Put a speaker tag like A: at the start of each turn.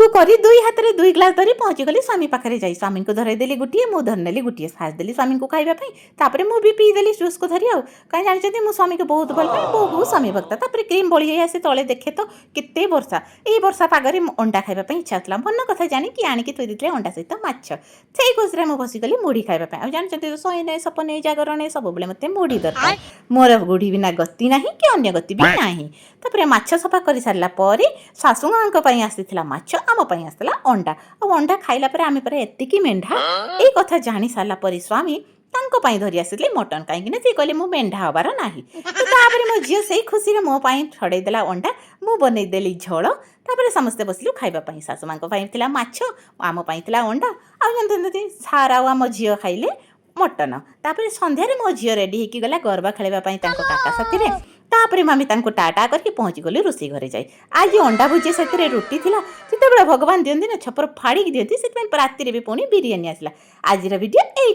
A: କରି ଦୁଇ ହାତରେ ଦୁଇ ଗ୍ଲାସ ଧରି ପହଞ୍ଚିଗଲି ସ୍ୱାମୀ ପାଖରେ ଯାଇ ସ୍ୱାମୀଙ୍କୁ ଧରେଇଦେଲି ଗୋଟିଏ ମୁଁ ଧରିନେଲି ଗୋଟିଏ ଫାଷ୍ଟ ଦେଲି ସ୍ୱାମୀଙ୍କୁ ଖାଇବା ପାଇଁ ତାପରେ ମୁଁ ବି ପିଇଦେଲି ଜୁସ୍କୁ ଧରି ଆଉ କାହିଁ ଜାଣିଛନ୍ତି ମୁଁ ସ୍ୱାମୀକୁ ବହୁତ ଭଲ ପାଏ ବହୁତ ସ୍ୱାମୀ ଭକ୍ତ ତାପରେ କ୍ରିମ୍ ବଳି ହେଇ ଆସି ତଳେ ଦେଖେ ତ କେତେ ବର୍ଷା ଏଇ ବର୍ଷା ପାଗରେ ଅଣ୍ଡା ଖାଇବା ପାଇଁ ଇଚ୍ଛା ହେଉଥିଲା ମନ କଥା ଜାଣିକି ଆଣିକି ଥୋଇ ଦେଇଥିଲେ ଅଣ୍ଡା ସହିତ ମାଛ ସେଇ ଖୁସିରେ ମୁଁ ବସିଗଲି ମୁଢ଼ି ଖାଇବା ପାଇଁ ଆଉ ଜାଣିଛନ୍ତି ଶହେ ନାହିଁ ସପ ନେଇ ଜାଗର ନେଇ ସବୁବେଳେ ମୋତେ ମୁଢ଼ି ଦରକାର ମୋର ମୁଢ଼ି ବିନା ଗତି ନାହିଁ କି ଅନ୍ୟ ଗତି ବି ନାହିଁ ତାପରେ ମାଛ ସଫା କରିସାରିଲା ପରେ ଶାଶୁମାଙ୍କ ପାଇଁ ଆସିଥିଲା ମାଛ ଆମ ପାଇଁ ଆସିଥିଲା ଅଣ୍ଡା ଆଉ ଅଣ୍ଡା ଖାଇଲା ପରେ ଆମେ ପରେ ଏତିକି ମେଣ୍ଢା ଏଇ କଥା ଜାଣି ସାରିଲା ପରେ ସ୍ୱାମୀ ତାଙ୍କ ପାଇଁ ଧରି ଆସିଥିଲେ ମଟନ୍ କାହିଁକିନା ସେ କହିଲେ ମୁଁ ମେଣ୍ଢା ହେବାର ନାହିଁ ତାପରେ ମୋ ଝିଅ ସେଇ ଖୁସିରେ ମୋ ପାଇଁ ଛଡ଼େଇ ଦେଲା ଅଣ୍ଡା ମୁଁ ବନେଇଦେଲି ଝୋଳ ତାପରେ ସମସ୍ତେ ବସିଲୁ ଖାଇବା ପାଇଁ ଶାଶୁମାଙ୍କ ପାଇଁ ଥିଲା ମାଛ ଆମ ପାଇଁ ଥିଲା ଅଣ୍ଡା ଆଉ ଜାଣିଛନ୍ତି ସାରା ଆଉ ଆମ ଝିଅ ଖାଇଲେ ମଟନ ତାପରେ ସନ୍ଧ୍ୟାରେ ମୋ ଝିଅ ରେଡ଼ି ହେଇକି ଗଲା ଗରବା ଖେଳିବା ପାଇଁ ତାଙ୍କ କାକା ସାଥିରେ ତାପରେ ମାମି ତାଙ୍କୁ ଟାଟା କରିକି ପହଞ୍ଚିଗଲି ରୋଷେଇ ଘରେ ଯାଇ ଆଜି ଅଣ୍ଡା ଭୁଜିଆ ସେଥିରେ ରୁଟି ଥିଲା ସେତେବେଳେ ଭଗବାନ ଦିଅନ୍ତି ନା ଛପର ଫାଡ଼ିକି ଦିଅନ୍ତି ସେଥିପାଇଁ ରାତିରେ ବି ପୁଣି ବିରିୟାନୀ ଆସିଲା ଆଜିର ଭିଡ଼ିଓ ଏଇଠି